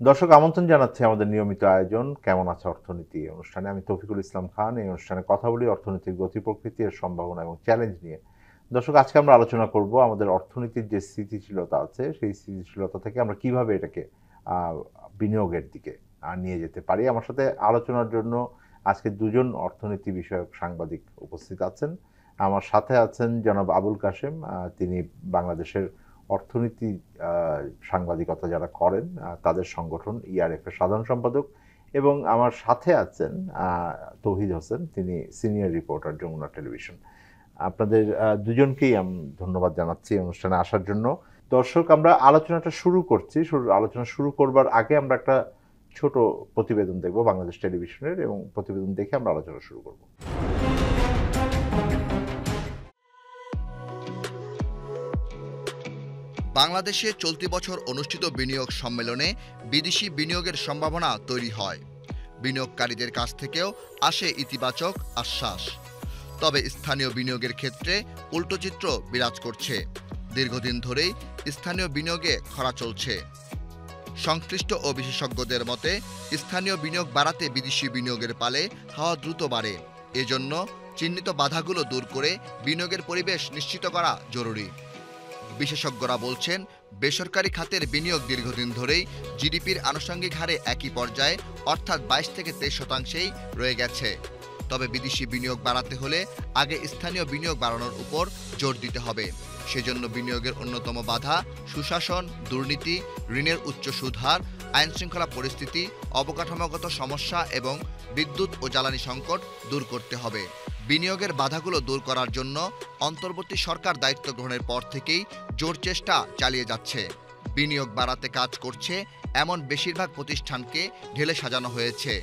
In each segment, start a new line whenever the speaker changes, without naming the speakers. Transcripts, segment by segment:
দর্শক আমন্ত্রণ জানাচ্ছি আমাদের নিয়মিত আয়োজন কেমন আছে অর্থনীতি অনুষ্ঠানে। আমি তৌফিকুল ইসলাম খান। এই অনুষ্ঠানে কথা বলি অর্থনীতির গতি প্রকৃতি, এর সম্ভাবনা এবং চ্যালেঞ্জ নিয়ে। দর্শক, আজকে আমরা আলোচনা করব আমাদের অর্থনীতির যে স্থিতিশীলতা আছে সেই স্থিতিশীলতা থেকে আমরা কিভাবে এটাকে বিনিয়োগের দিকে নিয়ে যেতে পারি। আমার সাথে আলোচনার জন্য আজকে দুজন অর্থনীতি বিষয়ক সাংবাদিক উপস্থিত আছেন। আমার সাথে আছেন জনাব আবুল কাশেম, তিনি বাংলাদেশের অর্থনীতি সাংবাদিকতা যারা করেন তাদের সংগঠন ইআরএফ এর সাধারণ সম্পাদক, এবং আমার সাথে আছেন তৌহিদ হোসেন, তিনি সিনিয়র রিপোর্টার যমুনা টেলিভিশন। আপনাদের দুজনকেই আমি ধন্যবাদ জানাচ্ছি অনুষ্ঠানে আসার জন্য। দর্শক, আমরা আলোচনাটা শুরু করছি। আলোচনা শুরু করবার আগে আমরা একটা ছোট প্রতিবেদন দেখব বাংলাদেশ টেলিভিশনের, এবং প্রতিবেদন দেখে আমরা আলোচনা শুরু করব।
বাংলাদেশে চলতি বছর অনুষ্ঠিত বিনিয়োগ সম্মেলনে বিদেশি বিনিয়োগের সম্ভাবনা তৈরি হয়। বিনিয়োগকারীদের কাছ থেকেও আসে ইতিবাচক আশ্বাস। তবে স্থানীয় বিনিয়োগের ক্ষেত্রে উল্টো চিত্র বিরাজ করছে। দীর্ঘদিন ধরেই স্থানীয় বিনিয়োগে খরা চলছে। সংশ্লিষ্ট ও বিশেষজ্ঞদের মতে স্থানীয় বিনিয়োগ বাড়াতে বিদেশি বিনিয়োগের পালে হাওয়া দ্রুত বাড়ে। এজন্য চিহ্নিত বাধাগুলো দূর করে বিনিয়োগের পরিবেশ নিশ্চিত করা জরুরি। বিশেষজ্ঞরা বলছেন, বেসরকারি খাতের বিনিয়োগ দীর্ঘদিন ধরেই জিডিপির আনুষঙ্গিক হারে একই পর্যায়ে অর্থাৎ 22 থেকে 23% রয়ে গেছে। তবে বিদেশি বিনিয়োগ বাড়াতে হলে আগে স্থানীয় বিনিয়োগ বাড়ানোর উপর জোর দিতে হবে। সেজন্য বিনিয়োগের অন্যতম বাধা সুশাসন, দুর্নীতি, ঋণের উচ্চ সুদ হার, আইনশৃঙ্খলা পরিস্থিতি, অবকাঠামোগত সমস্যা এবং বিদ্যুৎ ও জ্বালানি সংকট দূর করতে হবে। বিনিয়োগের বাধাগুলো দূর করার জন্য অন্তর্বর্তী সরকার দায়িত্ব গ্রহণের পর থেকেই জোর চেষ্টা চালিয়ে যাচ্ছে। বিনিয়োগ বাড়াতে কাজ করছে এমন বেশিরভাগ প্রতিষ্ঠানকে ঢেলে সাজানো হয়েছে।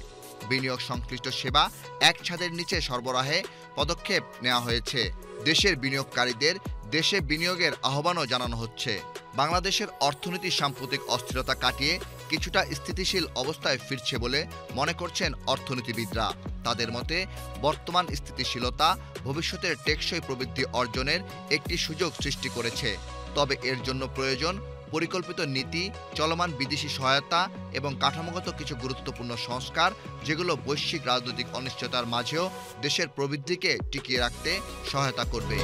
বিনিয়োগ সংশ্লিষ্ট সেবা এক ছাদের নিচে সরবরাহে পদক্ষেপ নেওয়া হয়েছে। দেশের বিনিয়োগকারীদের দেশে বিনিয়োগের আহ্বানও জানানো হচ্ছে। বাংলাদেশের অর্থনীতি সাম্প্রতিক অস্থিরতা কাটিয়ে কিছুটা স্থিতিশীল অবস্থায় ফিরছে বলে মনে করছেন অর্থনীতিবিদরা। তাদের মতে বর্তমান স্থিতিশীলতা ভবিষ্যতের টেকসই প্রবৃদ্ধি অর্জনের একটি সুযোগ সৃষ্টি করেছে। তবে এর জন্য প্রয়োজন পরিকল্পিত নীতি, চলমান বিদেশি সহায়তা এবং কাঠামোগত কিছু গুরুত্বপূর্ণ সংস্কার, যেগুলো বৈশ্বিক রাজনৈতিক অনিশ্চয়তার মাঝেও দেশের প্রবৃদ্ধিকে টিকিয়ে রাখতে সহায়তা করবে।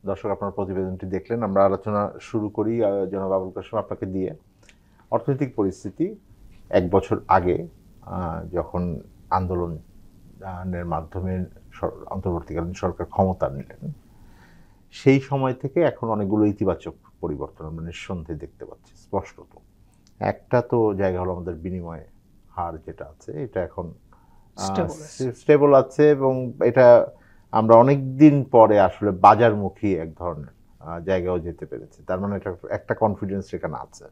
দর্শক, আপনার প্রতিবেদনটি দেখলেন। আমরা আলোচনা শুরু করি জনাব আবুল কাশেম আপনাকে দিয়ে। অর্থনৈতিক পরিস্থিতি এক বছর আগে যখন আন্দোলনের মাধ্যমে অন্তর্বর্তীকালীন সরকার ক্ষমতা নিলেন, সেই সময় থেকে এখন অনেকগুলো ইতিবাচক পরিবর্তন আমরা নিঃসন্দেহে দেখতে পাচ্ছি স্পষ্টত। একটা তো জায়গা হলো আমাদের বিনিময় হার যেটা আছে, এটা এখন স্টেবল আছে, এবং এটা আমরা অনেক দিন পরে আসলে বাজারমুখী এক ধরনের জায়গাও যেতে পেরেছে। তার মানে এটা একটা কনফিডেন্স সেখানে আছে।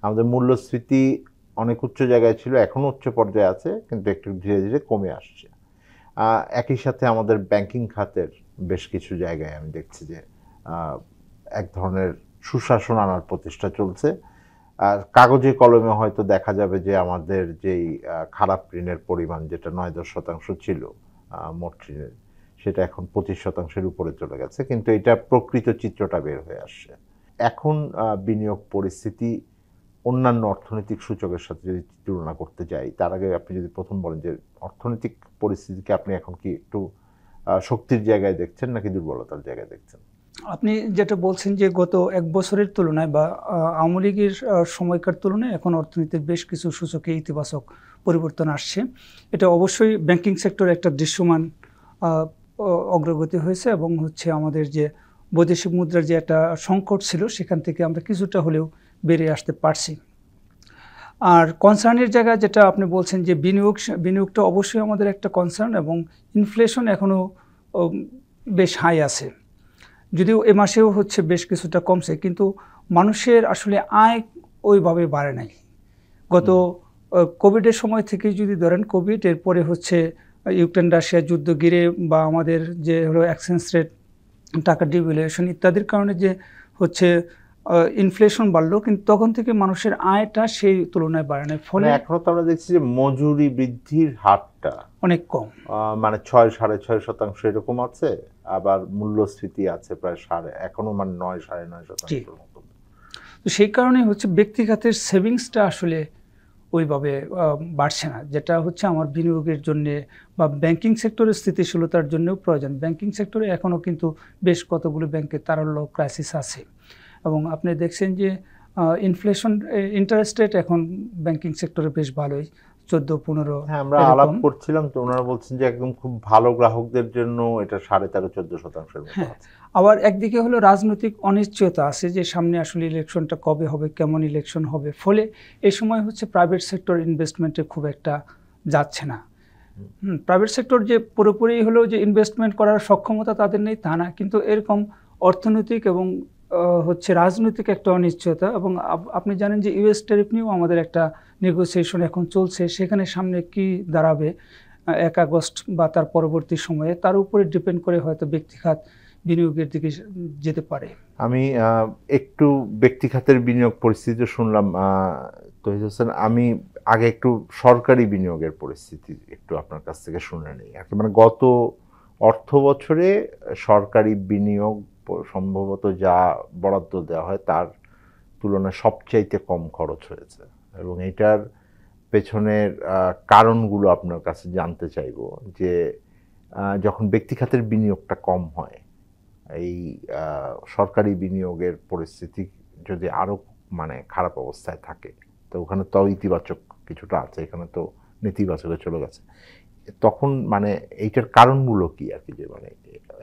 আমাদের মূল্যস্ফীতি অনেক উচ্চ জায়গায় ছিল, এখনও উচ্চ পর্যায়ে আছে, কিন্তু একটু ধীরে ধীরে কমে আসছে। একই সাথে আমাদের ব্যাংকিং খাতের বেশ কিছু জায়গায় আমি দেখছি যে এক ধরনের সুশাসন আনার প্রচেষ্টা চলছে। কাগজে কলমে হয়তো দেখা যাবে যে আমাদের যেই খারাপ ঋণের পরিমাণ, যেটা 9-10% ছিল মোট ঋণের, সেটা এখন 25%-এর উপরে চলে গেছে, কিন্তু এটা প্রকৃত চিত্রটা বের হয়ে আসছে। এখন বিনিয়োগ পরিস্থিতি অন্যান্য অর্থনৈতিক সূচকের সাথে যদি তুলনা করতে যাই, তার আগে আপনি যদি প্রথম বলেন যে অর্থনৈতিক পরিস্থিতিকে আপনি এখন কি একটু শক্তির জায়গায় দেখছেন নাকি দুর্বলতার জায়গায় দেখছেন?
আপনি যেটা বলছেন যে গত এক বছরের তুলনায় বা আওয়ামী লীগের সময়কার তুলনায় এখন অর্থনীতির বেশ কিছু সূচকে ইতিবাচক পরিবর্তন আসছে। এটা অবশ্যই ব্যাংকিং সেক্টরে একটা দৃশ্যমান অগ্রগতি হয়েছে, এবং আমাদের যে বৈদেশিক মুদ্রার যে একটা সংকট ছিল সেখান থেকে আমরা কিছুটা হলেও বেরিয়ে আসতে পারছি। আর কনসার্নের জায়গায় যেটা আপনি বলছেন যে বিনিয়োগটা অবশ্যই আমাদের একটা কনসার্ন, এবং ইনফ্লেশন এখনও বেশ হাই আছে, যদিও এ মাসেও বেশ কিছুটা কমছে, কিন্তু মানুষের আসলে আয় ওইভাবে বাড়ে নাই। গত কোভিডের সময় থেকে যদি ধরেন, কোভিড এরপরে ইউক্রেন রাশিয়া যুদ্ধ ঘিরে বা আমাদের যে হলো এক্সচেঞ্জ রেট, টাকা ডিভ্যালুয়েশন ইত্যাদির কারণে যে ইনফ্লেশন বাড়লো, কিন্তু তখন থেকে মানুষের আয়টা সেই তুলনায় বাড়ে নাই। ফলে
এখনো তো আমরা দেখছি যে মজুরি বৃদ্ধির হারটা
অনেক কম,
মানে 6-6.5% এরকম আছে। আবার মূল্যস্ফীতি আছে প্রায় এখনো মানে 9-9.5% মতো।
তো সেই কারণে হচ্ছে ব্যক্তি খাতের সেভিংসটা আসলে ওইভাবে বাড়ছে না, যেটা হচ্ছে আমার বিনিয়োগের জন্যে বা ব্যাংকিং সেক্টরের স্থিতিশীলতার জন্যও প্রয়োজন। ব্যাংকিং সেক্টরে এখনও কিন্তু বেশ কতগুলো ব্যাংকের তারল্য ক্রাইসিস আছে, এবং আপনি দেখছেন যে ইনফ্লেশন ইন্টারেস্ট রেট এখন ব্যাংকিং সেক্টরে বেশ ভালোই, 14-15।
হ্যাঁ, আমরা আলাপ করছিলাম তো ওনারা বলছেন যে একদম খুব ভালো গ্রাহকদের জন্য এটা 13.5-14% মতো
হ্যাঁ,
আছে।
আবার একদিকে হলো রাজনৈতিক অনিশ্চয়তা আছে যে সামনে আসলে ইলেকশনটা কবে হবে, কেমন ইলেকশন হবে, ফলে এই সময় হচ্ছে প্রাইভেট সেক্টর ইনভেস্টমেন্টে খুব একটা যাচ্ছে না। প্রাইভেট সেক্টর যে পুরোপুরি হলো যে ইনভেস্টমেন্ট করার সক্ষমতা তাদের নেই তা না, কিন্তু এরকম অর্থনৈতিক এবং হচ্ছে রাজনৈতিক একটা অনিশ্চয়তা, এবং আপনি জানেন যে ইউএস ট্যারিফ নিয়েও আমাদের একটা নেগোসিয়েশন এখন চলছে, সেখানে সামনে কি দাঁড়াবে 1 আগস্ট বা তার পরবর্তী সময়ে, তার উপরে ডিপেন্ড করে হয়তো ব্যক্তিখাত বিনিয়োগের দিকে যেতে পারে।
আমি একটু ব্যক্তিখাতের বিনিয়োগ পরিস্থিতি শুনলাম তহিদ হোসেন, আমি আগে একটু সরকারি বিনিয়োগের পরিস্থিতি একটু আপনার কাছ থেকে শুনে নিই আর কি। মানে গত অর্থ বছরে সরকারি বিনিয়োগ সম্ভবত যা বরাদ্দ দেওয়া হয় তার তুলনায় সবচাইতে কম খরচ হয়েছে, এবং এটার পেছনের কারণগুলো আপনার কাছে জানতে চাইব যে যখন ব্যক্তিখাতের বিনিয়োগটা কম হয়, এই সরকারি বিনিয়োগের পরিস্থিতি যদি আরও মানে খারাপ অবস্থায় থাকে, তো ওখানে তো ইতিবাচক কিছুটা আছে, এখানে তো নেতিবাচকে চলে গেছে, তখন মানে এইটার কারণগুলো কি আর কি? যে মানে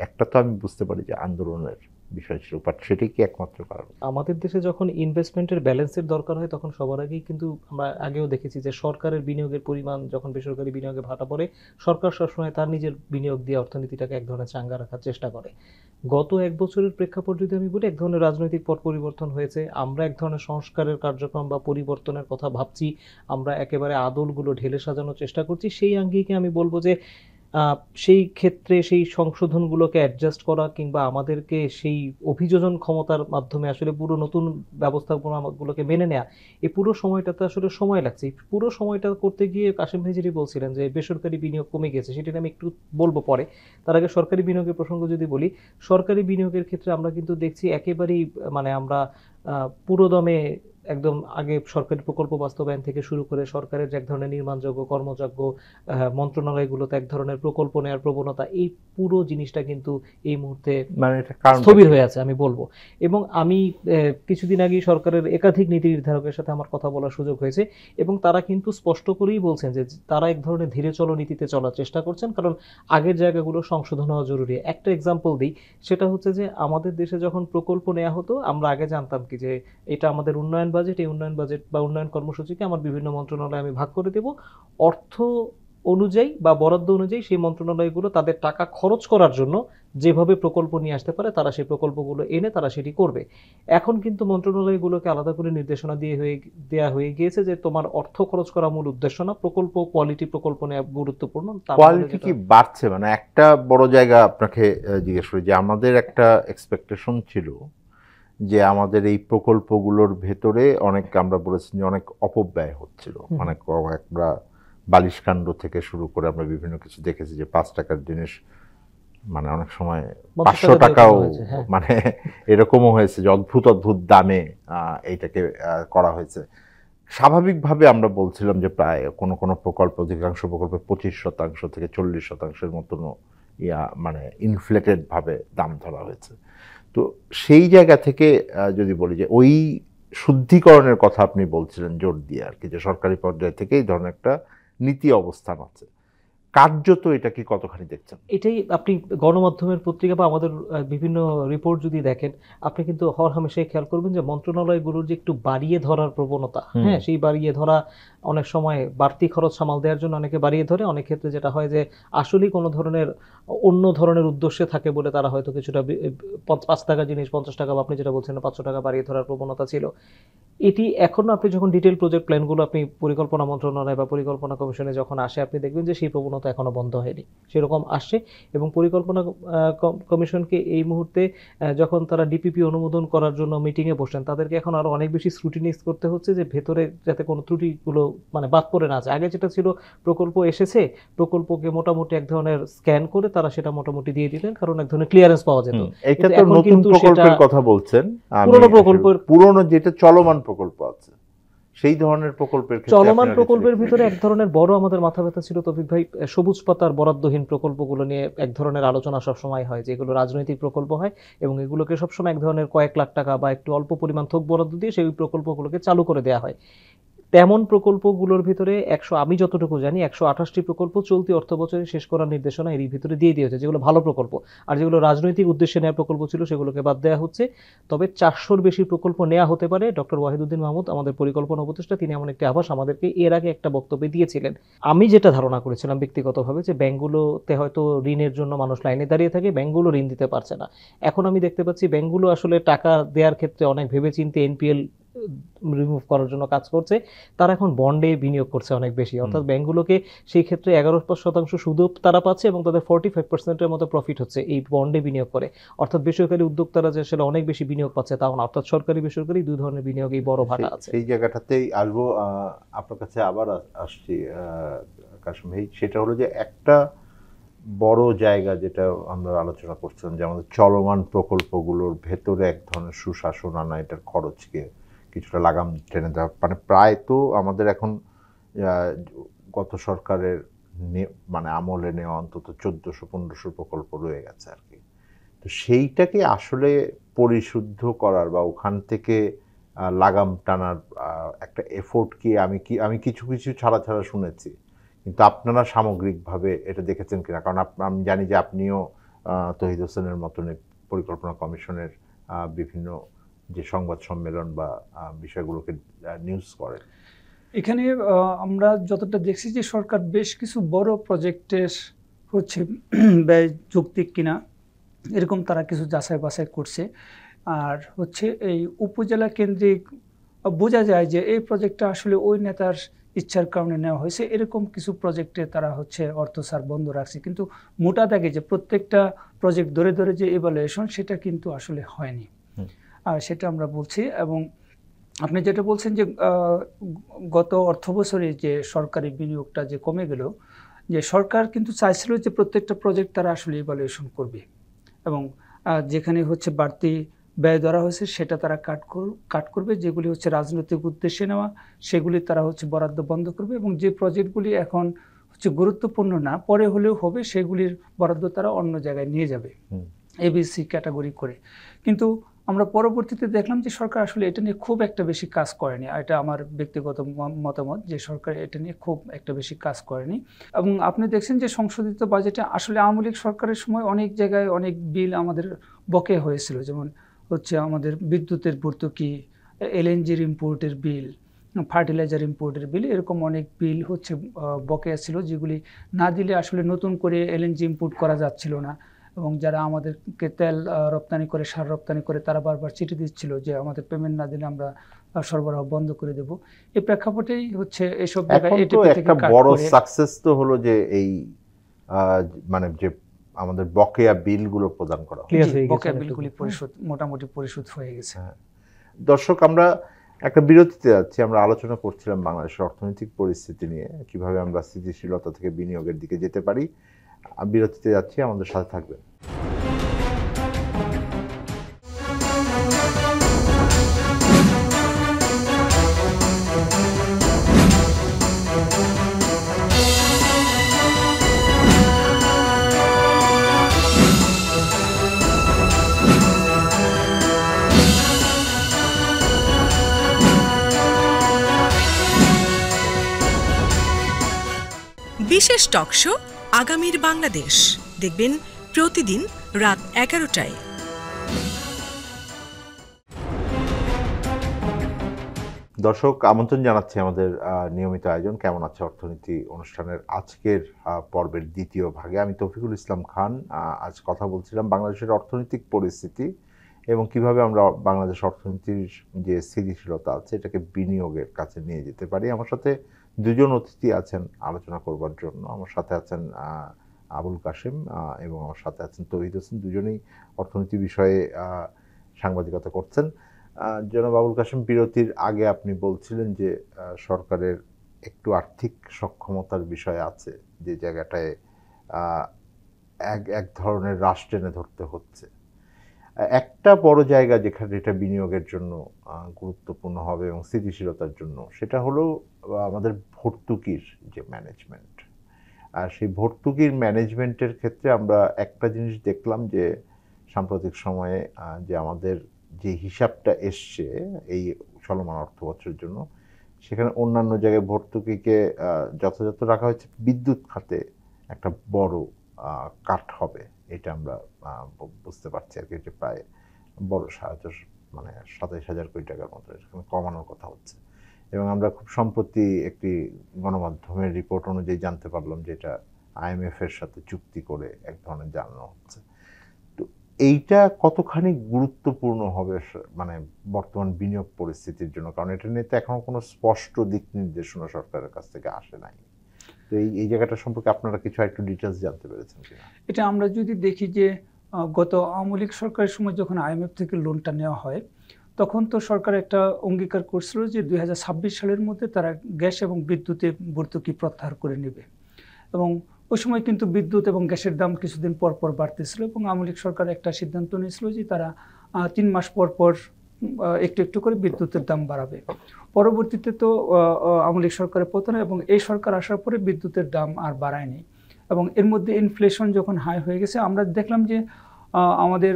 একটা তো আমি বুঝতে পারি যে আন্দোলনের বিষয় ছিল, বাট সেটাই কি একমাত্র কারণ?
আমাদের দেশে যখন ইনভেস্টমেন্টের ব্যালেন্সের দরকার হয় তখন সবার আগেই কিন্তু আমরা আগেও দেখেছি যে সরকারের বিনিয়োগের পরিমাণ যখন বেসরকারি বিনিয়োগে ভাটা পড়ে, সরকার সবসময় তার নিজের বিনিয়োগ দিয়ে অর্থনীতিটাকে এক ধরনের চাঙ্গা রাখার চেষ্টা করে। গত 1 বছরের প্রেক্ষাপট যদি আমি বলি, এক ধরনের রাজনৈতিক পট পরিবর্তন হয়েছে, আমরা এক ধরনের সংস্কারের কার্যক্রম বা পরিবর্তনের কথা ভাবছি, আমরা একেবারে আদলগুলো ঢেলে সাজানোর চেষ্টা করছি। সেই আঙ্গিকে আমি বলবো যে সেই ক্ষেত্রে সেই সংশোধনগুলোকে অ্যাডজাস্ট করা কিংবা আমাদেরকে সেই অভিযোজন ক্ষমতার মাধ্যমে আসলে পুরো নতুন ব্যবস্থাপনাগুলোকে মেনে নেওয়া, এই পুরো সময়টাতে আসলে সময় লাগছে। এই পুরো সময়টা করতে গিয়ে কাশেম ভাই যেটি বলছিলেন যে বেসরকারি বিনিয়োগ কমে গেছে, সেটা আমি একটু বলবো পরে। তার আগে সরকারি বিনিয়োগের প্রসঙ্গ যদি বলি, সরকারি বিনিয়োগের ক্ষেত্রে আমরা কিন্তু দেখছি একেবারেই মানে আমরা পুরোদমে একদম আগে সরকারি প্রকল্প বাস্তবায়ন থেকে শুরু করে সরকারের এক ধরনের নির্মাণযোগ্য কর্মযোগ্য মন্ত্রণালয়গুলোতে এক ধরনের প্রকল্প নেওয়ার প্রবণতা, এই পুরো জিনিসটা কিন্তু এই মুহূর্তে
মানে এটা কারণ
স্থবির হয়ে আছে আমি বলবো। এবং আমি কিছুদিন আগেই সরকারের একাধিক নীতি নির্ধারকের সাথে আমার কথা বলার সুযোগ হয়েছে, এবং তারা কিন্তু স্পষ্ট করেই বলছেন যে তারা এক ধরনের ধীরে চলো নীতিতে চলার চেষ্টা করছেন, কারণ আগের জায়গাগুলো সংশোধন হওয়া জরুরি। একটা এক্সাম্পল দিই, সেটা হচ্ছে যে আমাদের দেশে যখন প্রকল্প নেওয়া হতো, আমরা আগে জানতাম কি যে এটা আমাদের উন্নয়ন বাজেট, এই উন্নয়ন বাজেট বা উন্নয়ন কর্মসূচিকে আমার বিভিন্ন মন্ত্রণালয়ে আমি ভাগ করে দেব, অর্থ অনুযায়ী বা বরাদ্দ অনুযায়ী সেই মন্ত্রণালয়গুলো তাদের টাকা খরচ করার জন্য যেভাবে প্রকল্প নিয়ে আসতে পারে তারা সেই প্রকল্পগুলো এনে তারা সেটি করবে। এখন কিন্তু মন্ত্রণালয়গুলোকে আলাদা করে নির্দেশনা দেওয়া হয়ে গিয়েছে যে তোমার অর্থ খরচ করা মূল উদ্দেশ্য না, প্রকল্প কোয়ালিটি প্রকল্প নেওয়া গুরুত্বপূর্ণ।
কোয়ালিটি কি বাড়ছে? মানে একটা বড় জায়গা আপনাকে জিজ্ঞেস করি যে আমাদের একটা এক্সপেকটেশন ছিল যে আমাদের এই প্রকল্পগুলোর ভেতরে অনেক, আমরা বলেছি যে অনেক অপব্যয় হচ্ছিল, অনেক আমরা বালিশকাণ্ড থেকে শুরু করে আমরা বিভিন্ন কিছু দেখেছি যে 5 টাকার জিনিস মানে অনেক সময় 500 টাকাও, মানে এরকমও হয়েছে যে অদ্ভুত অদ্ভুত দামে এইটাকে করা হয়েছে। স্বাভাবিকভাবে আমরা বলছিলাম যে প্রায় কোনো কোনো প্রকল্প, অধিকাংশ প্রকল্পে 25% থেকে 40%-এর মতন মানে ইনফ্লেটেড ভাবে দাম ধরা হয়েছে। তো সেই জায়গা থেকে যদি বলি যে ওই শুদ্ধিকরণের কথা আপনি বলছিলেন জোর দিয়ে আর কি, যে সরকারি পর্যায় থেকে এই ধরনের একটা নীতি অবস্থান আছে, কার্যত এটা কি কতখানি দেখছেন?
এটাই আপনি গণমাধ্যমের পত্রিকা বা আমাদের বিভিন্ন রিপোর্ট যদি দেখেন, আপনি কিন্তু হরহামেশাই খেয়াল করবেন যে মন্ত্রণালয়গুলোর যে একটু বাড়িয়ে ধরার প্রবণতা, হ্যাঁ, সেই বাড়িয়ে ধরা অনেক সময় বাড়তি খরচ সামাল দেওয়ার জন্য অনেকে বাড়িয়ে ধরে, অনেক ক্ষেত্রে যেটা হয় যে আসলেই কোনো ধরনের অন্য ধরনের উদ্দেশ্যে থাকে বলে তারা হয়তো কিছুটা 5 টাকা জিনিস 50 টাকা বা আপনি যেটা বলছেন 500 টাকা বাড়িয়ে ধরার প্রবণতা ছিল। এটি এখন আপনি যখন ডিটেল প্রজেক্ট প্ল্যানগুলো আপনি পরিকল্পনা মন্ত্রণালয় বা পরিকল্পনা কমিশনে যখন আসে, আপনি দেখবেন যে সেই প্রবণতা এখনো বন্ধ হয়নি, সেরকম আসছে। এবং পরিকল্পনা কমিশনকে এই মুহূর্তে যখন তারা ডিপিপি অনুমোদন করার জন্য মিটিংয়ে বসেন, তাদেরকে এখন আরো অনেক বেশি স্ক্রুটিনাইজ করতে হচ্ছে যে ভেতরে যাতে কোনো ত্রুটিগুলো মানে বাদ পড়ে না যায়। আগে যেটা ছিল প্রকল্প এসেছে, প্রকল্পকে মোটামুটি এক ধরনের স্ক্যান করে তারা সেটা মোটামুটি দিয়ে দিতেন, কারণ এক ধরনের ক্লিয়ারেন্স পাওয়া যেত।
এটা তো
এখন
নতুন
কিন্তু
প্রকল্পের
সেটা
কথা বলছেন,
পুরনো প্রকল্পের
পুরনো যেটা চলমান প্রকল্প আছে সেই ধরনের প্রকল্পের ক্ষেত্রে
চলমান
আপনারা কিছু
প্রকল্পের
দেখতে
ভিতরে
পাচ্ছেন?
এক ধরনের বড় আমাদের মাথা ব্যথা ছিল তৌফিক ভাই, সবুজ পাতার বরাদ্দহীন প্রকল্পগুলো নিয়ে এক ধরনের আলোচনা সবসময় হয়, যে এগুলো রাজনৈতিক প্রকল্প হয় এবং এগুলোকে সবসময় এক ধরনের কয়েক লাখ টাকা বা একটু অল্প পরিমাণ থোক বরাদ্দ দিয়ে সেই প্রকল্পগুলোকে চালু করে দেওয়া হয়। তেমন প্রকল্পগুলোর ভিতরে আমি যতটুকু জানি 128টি প্রকল্প চলতি অর্থ বছরে শেষ করার নির্দেশনা এর ভিতরে দিয়ে দিয়েছে, যেগুলো ভালো প্রকল্প। আর যেগুলো রাজনৈতিক উদ্দেশ্যে নেওয়া প্রকল্প ছিল সেগুলোকে বাদ দেওয়া হচ্ছে। তবে 400-র বেশি প্রকল্প নেওয়া হতে পারে। ডক্টর ওয়াহিদুদ্দিন মাহমুদ, আমাদের পরিকল্পনা উপদেষ্টা, তিনি এমন একটি আভাস আমাদেরকে এর আগে একটা বক্তব্যে দিয়েছিলেন। আমি যেটা ধারণা করেছিলাম ব্যক্তিগতভাবে, যে ব্যাংকগুলোতে হয়তো ঋণের জন্য মানুষ লাইনে দাঁড়িয়ে থাকে, ব্যাংকগুলো ঋণ দিতে পারছে না। এখন আমি দেখতে পাচ্ছি ব্যাংকগুলো আসলে টাকা দেওয়ার ক্ষেত্রে অনেক ভেবেচিন্তে এনপিএল রিমুভ করার জন্য কাজ করছে। তারা এখন বন্ডে বিনিয়োগ করছে অনেক বেশি, অর্থাৎ ব্যাংকগুলোকে সেই ক্ষেত্রে 11% সুদও তারা পাচ্ছে এবং তাদের 45%-এর মতো প্রফিট হচ্ছে এই বন্ডে বিনিয়োগ করে। অর্থাৎ বেসরকারি উদ্যোক্তারা যে আসলে অনেক বেশি বিনিয়োগ পাচ্ছে তাও না, অর্থাৎ সরকারি বেসরকারি দুই ধরনের বিনিয়োগেই বড় ভাটা আছে।
সেই জায়গাটাতেই আসবো, আপনার কাছে আবার আসছি কাশিম ভাই। সেটা হলো যে একটা বড় জায়গা যেটা আমরা আলোচনা করছিলাম, যে আমাদের চলমান প্রকল্পগুলোর ভেতরে এক ধরনের সুশাসন আনা, এটার খরচকে কিছুটা লাগাম টেনে দেওয়া। মানে প্রায় তো আমাদের এখন গত সরকারের মানে আমলে নেওয়া অন্তত 1400-1500 প্রকল্প রয়ে গেছে আর কি। তো সেইটাকে আসলে পরিশুদ্ধ করার বা ওখান থেকে লাগাম টানার একটা এফোর্ট আমি কিছু কিছু ছাড়া শুনেছি, কিন্তু আপনারা সামগ্রিকভাবে এটা দেখেছেন কিনা? কারণ আমি জানি যে আপনিও তহিদ হোসেনের মতন পরিকল্পনা কমিশনের বিভিন্ন যে সংবাদ সম্মেলন বা বিষয়গুলোকে নিউজ করেন।
এখানে আমরা যতটা দেখছি যে সরকার বেশ কিছু বড় প্রজেক্টের হচ্ছে ব্যয় যৌক্তিক কিনা এরকম তারা কিছু যাচাই বাছাই করছে। আর হচ্ছে এই উপজেলা কেন্দ্রিক বোঝা যায় যে এই প্রজেক্টটা আসলে ওই নেতার ইচ্ছার কারণে নেওয়া হয়েছে, এরকম কিছু প্রজেক্টে তারা হচ্ছে অর্থ ছাড় বন্ধ রাখছে। কিন্তু মোটা দাগে যে প্রত্যেকটা প্রজেক্ট ধরে ধরে যে ইভ্যালুয়েশন, সেটা কিন্তু আসলে হয়নি। আর সেটা আমরা বলছি। এবং আপনি যেটা বলছেন যে গত অর্থ বছরে যে সরকারি বিনিয়োগটা যে কমে গেল, যে সরকার কিন্তু চাইছিল যে প্রত্যেকটা প্রজেক্ট তারা আসলে ইভ্যালুয়েশন করবে এবং যেখানে হচ্ছে বাড়তি ব্যয় ধরা হয়েছে সেটা তারা কাট করবে, যেগুলি হচ্ছে রাজনৈতিক উদ্দেশ্যে নেওয়া সেগুলি তারা হচ্ছে বরাদ্দ বন্ধ করবে, এবং যে প্রজেক্টগুলি এখন হচ্ছে গুরুত্বপূর্ণ না, পরে হলেও হবে, সেগুলির বরাদ্দ তারা অন্য জায়গায় নিয়ে যাবে এবিসি ক্যাটাগরি করে। কিন্তু আমরা পরবর্তীতে দেখলাম যে সরকার আসলে এটা নিয়ে খুব একটা বেশি কাজ করেনি। এটা আমার ব্যক্তিগত মতামত যে সরকার এটা নিয়ে খুব একটা বেশি কাজ করেনি। এবং আপনি দেখছেন যে সংশোধিত বাজেটে আসলে আওয়ামী লীগ সরকারের সময় অনেক জায়গায় অনেক বিল আমাদের বকেয়া হয়েছিল, যেমন হচ্ছে আমাদের বিদ্যুতের ভর্তুকি, এলএনজির ইম্পোর্টের বিল, ফার্টিলাইজার ইম্পোর্টের বিল, এরকম অনেক বিল হচ্ছে বকেয়া ছিল, যেগুলি না দিলে আসলে নতুন করে এলএনজি ইম্পোর্ট করা যাচ্ছিল না। এবং যারা আমাদেরকে তেল রপ্তানি করে, সার রপ্তানি করে, তারা বারবার চিঠি দিচ্ছিল যে আমাদের পেমেন্ট না দিলে আমরা সরবরাহ বন্ধ করে দেব। এই প্রেক্ষাপটেই হচ্ছে এইসব জায়গায়
একটা বড় সাকসেস তো হলো যে এই মানে যে আমাদের বকেয়া বিলগুলো প্রদান করা হয়েছে,
বকেয়া বিলগুলি পরিশোধ মোটামুটি পরিশোধ হয়ে গেছে।
দর্শক, আমরা একটা বিরতিতে যাচ্ছি। আমরা আলোচনা করছিলাম বাংলাদেশের অর্থনৈতিক পরিস্থিতি নিয়ে, কিভাবে আমরা স্থিতিশীলতা থেকে বিনিয়োগের দিকে যেতে পারি। বিরতিতে যাচ্ছি, আমাদের সাথে থাকবেন।
বিশেষ টক শো আগামীর বাংলাদেশ দেখবেন প্রতিদিন রাত 11টায়।
দর্শক, আমন্ত্রণ জানাচ্ছি আমাদের নিয়মিত আয়োজন কেমন আছে অর্থনীতি অনুষ্ঠানের আজকের পর্বের দ্বিতীয় ভাগে। আমি তৌফিকুল ইসলাম খান। আজ কথা বলছিলাম বাংলাদেশের অর্থনৈতিক পরিস্থিতি এবং কিভাবে আমরা বাংলাদেশ অর্থনীতির যে স্থিতিশীলতা আছে এটাকে বিনিয়োগের কাছে নিয়ে যেতে পারি। আমার সাথে দুজন অতিথি আছেন আলোচনা করবার জন্য। আমার সাথে আছেন আবুল কাশেম এবং আমার সাথে আছেন তৌহিদ হোসেন। দুজনেই অর্থনীতি বিষয়ে সাংবাদিকতা করছেন। জনাব আবুল কাশেম, বিরতির আগে আপনি বলছিলেন যে সরকারের একটু আর্থিক সক্ষমতার বিষয় আছে, যে জায়গাটায় এক ধরনের রাশ টেনে ধরতে হচ্ছে। একটা বড় জায়গা যেখানে এটা বিনিয়োগের জন্য গুরুত্বপূর্ণ হবে এবং স্থিতিশীলতার জন্য, সেটা হলো আমাদের ভর্তুকির যে ম্যানেজমেন্ট। আর সেই ভর্তুকির ম্যানেজমেন্টের ক্ষেত্রে আমরা একটা জিনিস দেখলাম যে সাম্প্রতিক সময়ে যে আমাদের যে হিসাবটা এসছে এই চলমান অর্থ বছরের জন্য, সেখানে অন্যান্য জায়গায় ভর্তুকিকে যথাযথ রাখা হয়েছে, বিদ্যুৎ খাতে একটা বড় কাট হবে, এটা আমরা বুঝতে পারছি আর কি, যে প্রায় বড় 27,000 কোটি টাকার মতো এখানে কমানোর কথা হচ্ছে। এবং আমরা খুব সম্প্রতি একটি গণমাধ্যমের রিপোর্ট অনুযায়ী জানতে পারলাম যে এটা IMF এর সাথে চুক্তি করে এক ধরনের জানানো হচ্ছে। তো এইটা কতখানি গুরুত্বপূর্ণ হবে বর্তমান বিনিয়োগ পরিস্থিতির জন্য, কারণ এটা নিয়ে তো এখনো কোনো স্পষ্ট দিক নির্দেশনা সরকারের কাছ থেকে আসে নাই। তো এই জায়গাটা সম্পর্কে আপনারা কিছু একটু ডিটেলস জানতে পেরেছেন কিনা?
এটা আমরা যদি দেখি যে গত আওয়ামী লীগ সরকারের সময় যখন IMF থেকে লোনটা নেওয়া হয়, তখন তো সরকার একটা অঙ্গীকার করছিল যে 2026 সালের মধ্যে তারা গ্যাস এবং বিদ্যুতে ভর্তুকি প্রত্যাহার করে নেবে। এবং ওই সময় কিন্তু বিদ্যুৎ এবং গ্যাসের দাম কিছুদিন পর পর বাড়তেছিল, এবং আওয়ামী লীগ সরকার একটা সিদ্ধান্ত নিয়েছিল যে তারা 3 মাস পর পর একটু একটু করে বিদ্যুতের দাম বাড়াবে। পরবর্তীতে তো আওয়ামী লীগ সরকারের পতন, এবং এই সরকার আসার পরে বিদ্যুতের দাম আর বাড়ায়নি, এবং এর মধ্যে ইনফ্লেশন যখন হাই হয়ে গেছে, আমরা দেখলাম যে আমাদের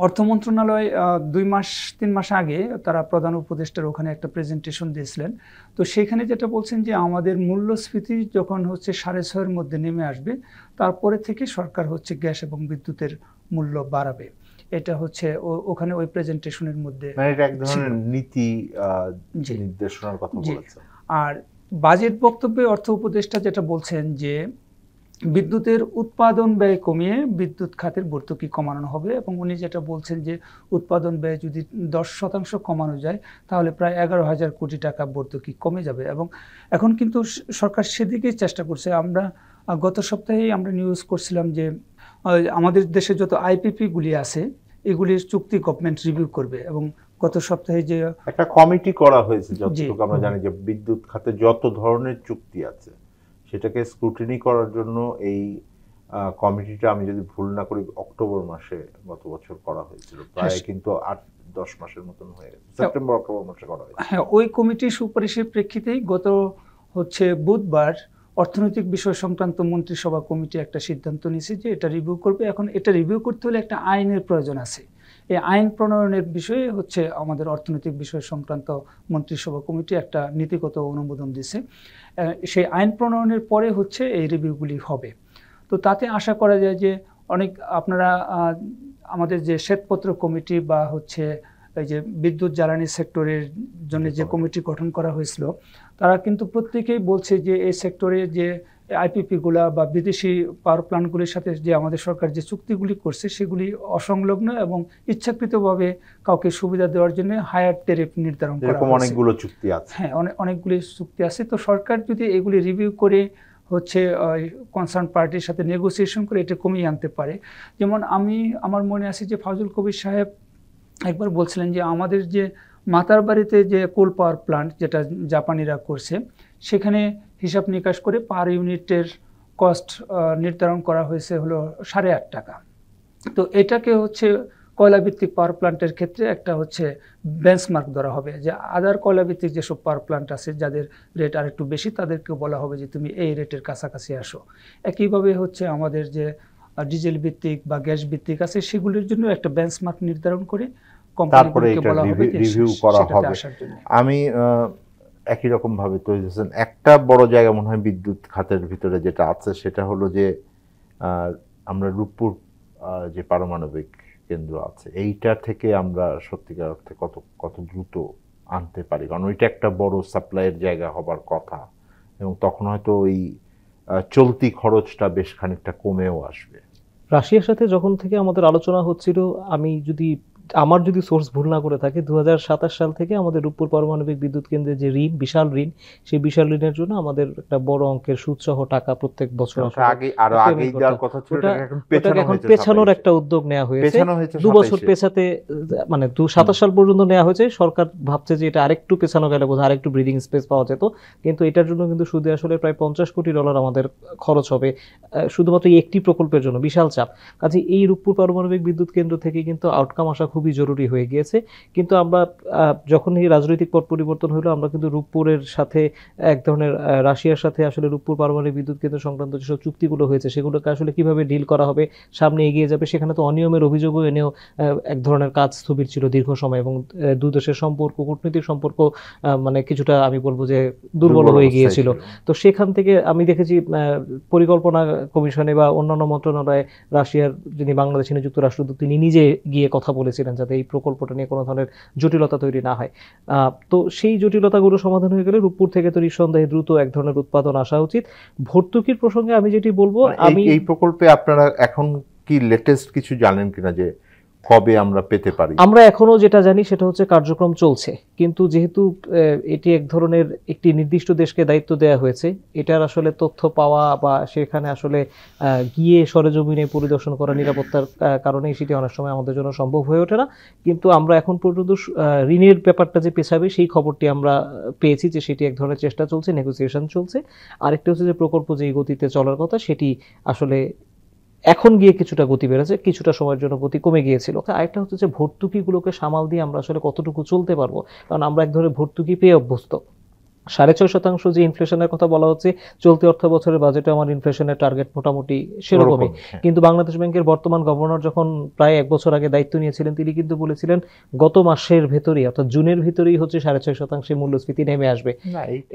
অর্থ মন্ত্রণালয় 2-3 মাস আগে তারা প্রধান উপদেষ্টার ওখানে একটা প্রেজেন্টেশন দিয়েছিলেন। তো সেখানে যেটা বলছেন যে আমাদের মূল্যস্ফীতি যখন 6.5-এর মধ্যে নেমে আসবে, তারপরে থেকে সরকার গ্যাস এবং বিদ্যুতের মূল্য বাড়াবে। এটা ওখানে ওই প্রেজেন্টেশনের মধ্যে
এটা এক ধরনের নীতি নির্দেশনার কথা বলেছে।
আর বাজেট বক্তব্যে অর্থ উপদেষ্টা যেটা বলছেন যে বিদ্যুতের উৎপাদন ব্যয় কমিয়ে বিদ্যুৎ খাতের ভর্তুকি কমানো হবে, এবং উনি যেটা বলছেন যে উৎপাদন ব্যয় যদি 10% কমানো যায় তাহলে প্রায় 11,000 কোটি টাকা ভর্তুকি কমে যাবে। এবং এখন কিন্তু সরকার সেদিকেই চেষ্টা করছে। আমরা গত সপ্তাহেই আমরা নিউজ করছিলাম যে আমাদের দেশে যত IPP গুলি আছে এগুলির চুক্তি গভর্নমেন্ট রিভিউ করবে, এবং গত সপ্তাহে যে
একটা কমিটি করা হয়েছে, যতটুকু আমরা জানি যে বিদ্যুৎ খাতে যত ধরনের চুক্তি আছে সেটাকে স্ক্রুটিনি করার জন্য এই কমিটিটা, আমি যদি ভুল না করি, অক্টোবর মাসে গত বছর করা হয়েছিল, প্রায় কিন্তু 8-10 মাসের মতন হয়ে গেছে, সেপ্টেম্বর-অক্টোবর মাসে করা হয়েছে।
হ্যাঁ, ওই কমিটির সুপারিশের প্রেক্ষিতেই গত বুধবার অর্থনৈতিক বিষয় সংক্রান্ত মন্ত্রিসভা কমিটি একটা সিদ্ধান্ত নিয়েছে যে এটা রিভিউ করবে। এখন এটা রিভিউ করতে হলে একটা আইনের প্রয়োজন আছে। এই আইন প্রণয়নের বিষয়ে আমাদের অর্থনৈতিক বিষয় সংক্রান্ত মন্ত্রিসভা কমিটি একটা নীতিগত অনুমোদন দিয়েছে। সেই আইন প্রণয়নের পরে এই রিভিউগুলি হবে। তো তাতে আশা করা যায় যে আপনারা আমাদের যে শ্বেতপত্র কমিটি বা এই যে বিদ্যুৎ জ্বালানি সেক্টরের জন্য যে কমিটি গঠন করা হয়েছিল, তারা কিন্তু প্রত্যেকেই বলছে যে এই সেক্টরে যে IPP গুলা বা বিদেশি পাওয়ার প্ল্যান্টগুলির সাথে যে আমাদের সরকার যে চুক্তিগুলি করছে সেগুলি অসংলগ্ন এবং ইচ্ছাকৃতভাবে কাউকে সুবিধা দেওয়ার জন্য হায়ার ট্যারিফ নির্ধারণ করা হয়েছে।
অনেকগুলো চুক্তি আছে।
হ্যাঁ, অনেকগুলি চুক্তি আছে। তো সরকার যদি এগুলি রিভিউ করে কনসার্ন পার্টির সাথে নেগোসিয়েশন করে এটা কমিয়ে আনতে পারে। যেমন আমার মনে আছে যে ফাজল কবির সাহেব একবার বলছিলেন যে আমাদের যে মাতারবাড়িতে যে কোল পাওয়ার প্ল্যান্ট যেটা জাপানিরা করছে, সেখানে হিসাব নিকাশ করে পার ইউনিটের কস্ট নির্ধারণ করা হয়েছে 8.5 টাকা। তো এটাকে কয়লাভিত্তিক পাওয়ার প্ল্যান্টের ক্ষেত্রে একটা বেঞ্চমার্ক ধরা হবে, যে আদার কয়লাভিত্তিক যেসব পাওয়ার প্ল্যান্ট আছে যাদের রেট আর একটু বেশি, তাদেরকে বলা হবে যে তুমি এই রেটের কাছাকাছি আসো। একইভাবে আমাদের যে ডিজেল ভিত্তিক বা গ্যাস ভিত্তিক আছে সেগুলির জন্য একটা বেঞ্চমার্ক নির্ধারণ করে কোম্পানিগুলোকে বলা হবে
রিভিউ করা হবে। আমি একই রকম ভাবে তৈরি হয়েছেন। একটা বড় জায়গা মনে হয় বিদ্যুৎ খাতের ভিতরে যেটা আছে সেটা হলো যে আমরা রূপপুর যে পারমাণবিক কেন্দ্র আছে এইটা থেকে আমরা সত্যিকার অর্থে কত দ্রুত আনতে পারি, কারণ ওইটা একটা বড় সাপ্লাইয়ের জায়গা হবার কথা, এবং তখন হয়তো ওই চলতি খরচটা বেশ খানিকটা কমেও আসবে।
রাশিয়ার সাথে যখন থেকে আমাদের আলোচনা হচ্ছিল, আমি যদি আমার যদি সোর্স ভুল না করে থাকে 2027 সাল থেকে আমাদের রূপপুর পারমাণবিক বিদ্যুৎ কেন্দ্রের যে ঋণ, বিশাল ঋণ, সেই বিশাল ঋণের জন্য আমাদের একটা বড় অঙ্কের সুদসহ টাকা প্রত্যেক বছর
আগেই দেওয়ার কথা ছিল,
ওটাকে এখন পেছানোর একটা উদ্যোগ নেওয়া হয়েছে। 2 বছর
27
পেছাতে, মানে 27 সাল পর্যন্ত নেওয়া হয়েছে। সরকার ভাবছে যে এটা আরেকটু পেছানো গেলে বোধহয় আরেকটু ব্রিদিং স্পেস পাওয়া যেত, কিন্তু এটার জন্য কিন্তু সুদে আসলে প্রায় $50 কোটি আমাদের খরচ হবে শুধুমাত্র এই একটি প্রকল্পের জন্য। বিশাল চাপ। কাজে এই রূপপুর পারমাণবিক বিদ্যুৎ কেন্দ্র থেকে কিন্তু আউটকাম আসা খুবই জরুরি হয়ে গিয়েছে। কিন্তু আমরা যখন এই রাজনৈতিক পট পরিবর্তন হলো, আমরা কিন্তু রূপপুরের সাথে এক ধরনের রাশিয়ার সাথে আসলে রূপপুর পারমাণবিক বিদ্যুৎ কেন্দ্র সংক্রান্ত যেসব চুক্তিগুলো হয়েছে সেগুলোকে আসলে কিভাবে ডিল করা হবে, সামনে এগিয়ে যাবে, সেখানে তো অনিয়মের অভিযোগও এনেও এক ধরনের কাজ স্থবির ছিল দীর্ঘ সময়, এবং দু দেশের সম্পর্ক, কূটনৈতিক সম্পর্ক মানে কিছুটা আমি বলবো যে দুর্বল হয়ে গিয়েছিল। তো সেখান থেকে আমি দেখেছি পরিকল্পনা কমিশনে বা অন্যান্য মন্ত্রণালয়ে রাশিয়ার যিনি বাংলাদেশে নিযুক্ত রাষ্ট্রদূত তিনি নিজে গিয়ে কথা বলেছিলেন যাতে এই প্রকল্পটা নিয়ে কোনো ধরনের জটিলতা তৈরি না হয়। তো সেই জটিলতাগুলো সমাধান হয়ে গেলে রূপপুর থেকে তো নিঃসন্দেহে দ্রুত এক ধরনের উৎপাদন আসা উচিত। ভর্তুকির প্রসঙ্গে আমি যেটি বলবো, আমি
এই প্রকল্পে আপনারা এখন কি লেটেস্ট কিছু জানেন কিনা যে কবে আমরা পেতে পারি?
আমরা এখনো যেটা জানি সেটা হচ্ছে কার্যক্রম চলছে, কিন্তু যেহেতু এটি এক ধরনের একটি নির্দিষ্ট দেশকে দায়িত্ব দেওয়া হয়েছে, এটার আসলে তথ্য পাওয়া বা সেখানে আসলে গিয়ে সরেজমিনে পরিদর্শন করা নিরাপত্তার কারণে সেটি অনেক সময় আমাদের জন্য সম্ভব হয়ে ওঠে না। কিন্তু আমরা এখন পর্যন্ত ঋণের ব্যাপারটা যে পেছাবে সেই খবরটি আমরা পেয়েছি যে সেটি এক ধরনের চেষ্টা চলছে, নেগোসিয়েশন চলছে। আরেকটা হচ্ছে যে প্রকল্প যেই গতিতে চলার কথা সেটি আসলে এখন গিয়ে কিছুটা গতি বেড়েছে, কিছুটা সময়ের জন্য গতি কমে গিয়েছিল। আরেকটা হচ্ছে যে ভর্তুকিগুলোকে সামাল দিয়ে আমরা আসলে কতটুকু চলতে পারবো, কারণ আমরা এক ধরনের ভর্তুকি পেয়ে অভ্যস্ত। 6.5% যে ইনফ্লেশনের কথা বলা হচ্ছে, চলতি অর্থ বছরের বাজেটে আমার ইনফ্লেশনের টার্গেট মোটামুটি সেরকমই। কিন্তু বাংলাদেশ ব্যাংকের বর্তমান গভর্নর যখন প্রায় 1 বছর আগে দায়িত্ব নিয়েছিলেন, তিনি কিন্তু বলেছিলেন গত মাসের ভেতরেই অর্থাৎ জুনের ভিতরেই হচ্ছে 6.5% মূল্যস্ফীতি নেমে আসবে।